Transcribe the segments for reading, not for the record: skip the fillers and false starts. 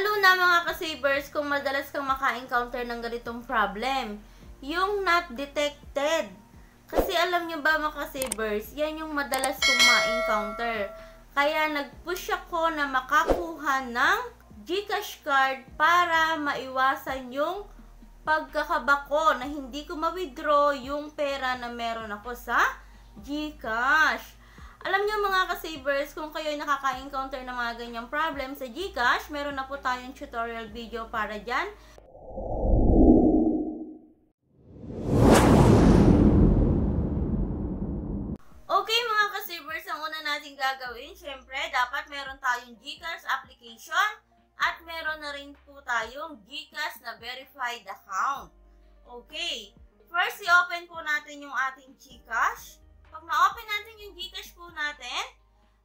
Lalo na mga ka-savers kung madalas kang maka-encounter ng ganitong problem. Yung not detected. Kasi alam nyo ba mga ka-savers, yan yung madalas kong ma-encounter. Kaya nag-push ako na makakuha ng GCash card para maiwasan yung pagkakabako na hindi ko ma-withdraw yung pera na meron ako sa GCash. Alam niyo mga ka-savers, kung kayo ay nakaka-encounter ng mga ganyang problem sa GCash, meron na po tayong tutorial video para dyan. Okay mga ka-savers, ang una natin gagawin, syempre, dapat meron tayong GCash application at meron na rin po tayong GCash na verified account. Okay, first i-open po natin yung ating GCash. Pag na-open natin yung GCash po natin,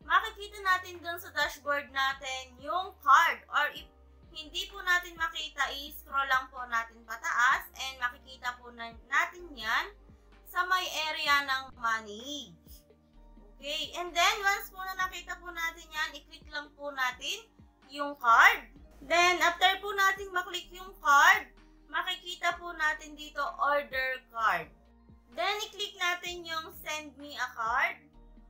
makikita natin dun sa dashboard natin yung card. Or if hindi po natin makita, i-scroll lang po natin pataas and makikita po natin yan sa may area ng manage. Okay, and then once po na nakita po natin yan, i-click lang po natin yung card. Then after po natin maklik yung card, makikita po natin dito order card. Then, i-click natin yung send me a card.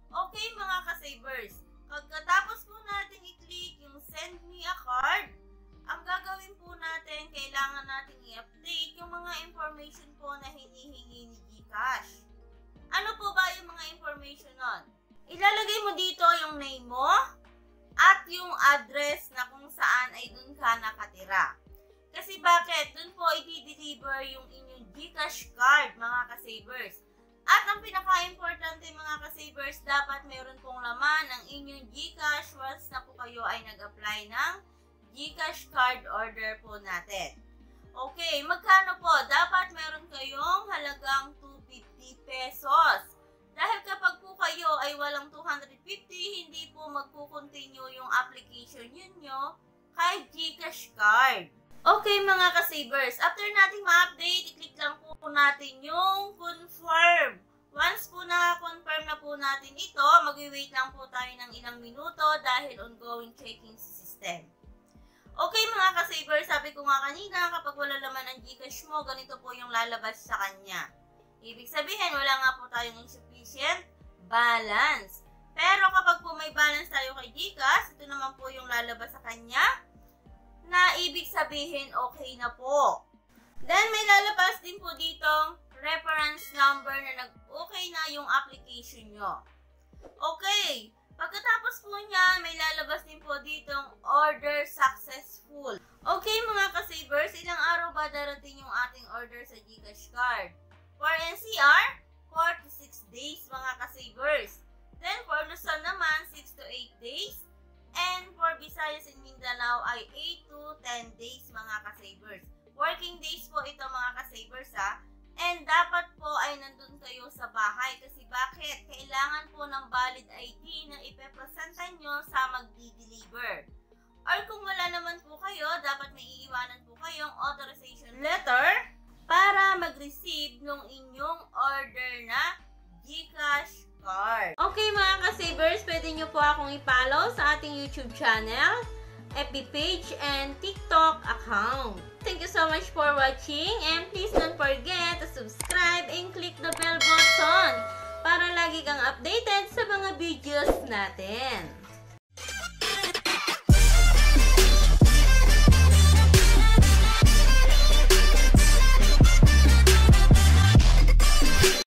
Okay, mga ka-savers. Pagkatapos po natin i-click yung send me a card, ang gagawin po natin, kailangan natin i-update yung mga information po na hinihingi ni GCash. Ano po ba yung mga information nun? Ilalagay mo dito yung name mo at yung address na kung saan ay dun ka nakatira. Kasi bakit? Dun po i-deliver yung inyong GCash card, mga ka-savers. At ang pinaka-importante mga ka-savers, dapat meron pong laman ang inyong GCash once na po kayo ay nag-apply ng GCash card order po natin. Okay, magkano po? Dapat meron kayong halagang 250 pesos. Dahil kapag po kayo ay walang 250, hindi po magkukontinue yung application nyo kay GCash card. Okay mga ka-savers, after nating ma-update, i-click lang po natin yung confirm. Once po na-confirm na po natin ito, mag-wait lang po tayo ng ilang minuto dahil ongoing checking system. Okay mga ka-savers, sabi ko nga kanina, kapag wala laman ang GCash mo, ganito po yung lalabas sa kanya. Ibig sabihin, wala nga po tayong insufficient balance. Pero kapag po may balance tayo kay GCash, ito naman po yung lalabas sa kanya, na ibig sabihin okay na po. Then may lalabas din po ditong reference number na nag-okay na yung application nyo. Okay, pagkatapos po niya, may lalabas din po ditong order successful. Okay mga ka-savers, ilang araw ba darating yung ating order sa GCash card? For NCR, 4 to 6 days mga ka-savers. Then for Luzon naman, 6 to 8 days. And for Visayas and Mindanao ay 8 to 10 days mga ka-savers. Working days po ito mga ka-savers ha. And dapat po ay nandun kayo sa bahay. Kasi bakit? Kailangan po ng valid ID na ipepresenta nyo sa magdi-deliver. Or kung wala naman po kayo, dapat may iiwanan po kayong authorization letter para mag-receive ng inyong order na GCash card. Okay mga ka-savers, pwede nyo po akong i-follow sa ating YouTube channel, FB page, and TikTok account. Thank you so much for watching and please don't forget to subscribe and click the bell button para lagi kang updated sa mga videos natin.